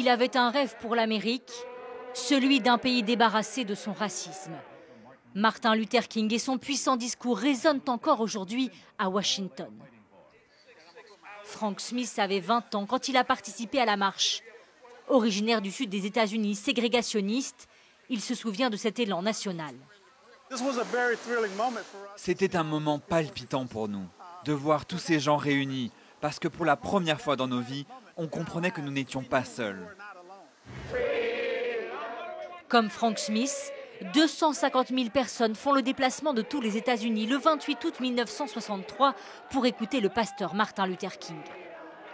Il avait un rêve pour l'Amérique, celui d'un pays débarrassé de son racisme. Martin Luther King et son puissant discours résonnent encore aujourd'hui à Washington. Frank Smith avait 20 ans quand il a participé à la marche. Originaire du sud des États-Unis, ségrégationniste, il se souvient de cet élan national. C'était un moment palpitant pour nous, de voir tous ces gens réunis, parce que pour la première fois dans nos vies, on comprenait que nous n'étions pas seuls. Comme Frank Smith, 250 000 personnes font le déplacement de tous les États-Unis le 28 août 1963 pour écouter le pasteur Martin Luther King.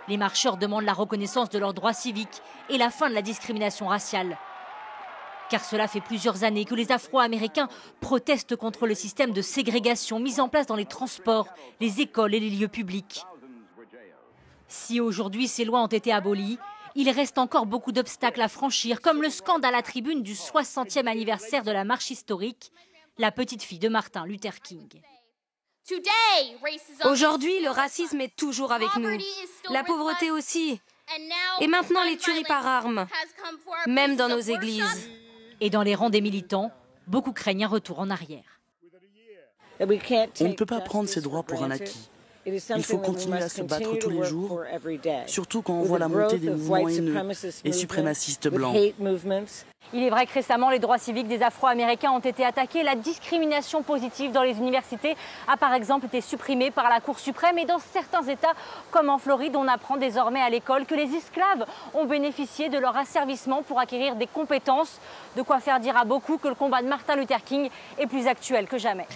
Les marcheurs demandent la reconnaissance de leurs droits civiques et la fin de la discrimination raciale. Car cela fait plusieurs années que les Afro-Américains protestent contre le système de ségrégation mis en place dans les transports, les écoles et les lieux publics. Si aujourd'hui ces lois ont été abolies, il reste encore beaucoup d'obstacles à franchir, comme le scandale à tribune du 60e anniversaire de la marche historique, la petite fille de Martin Luther King. Aujourd'hui, le racisme est toujours avec nous, la pauvreté aussi, et maintenant les tueries par armes, même dans nos églises. Et dans les rangs des militants, beaucoup craignent un retour en arrière. On ne peut pas prendre ces droits pour un acquis. Il faut continuer à se battre tous les jours, surtout quand on voit la montée des mouvements haineux et suprémacistes blancs. Il est vrai que récemment, les droits civiques des Afro-Américains ont été attaqués. La discrimination positive dans les universités a par exemple été supprimée par la Cour suprême. Et dans certains États, comme en Floride, on apprend désormais à l'école que les esclaves ont bénéficié de leur asservissement pour acquérir des compétences. De quoi faire dire à beaucoup que le combat de Martin Luther King est plus actuel que jamais.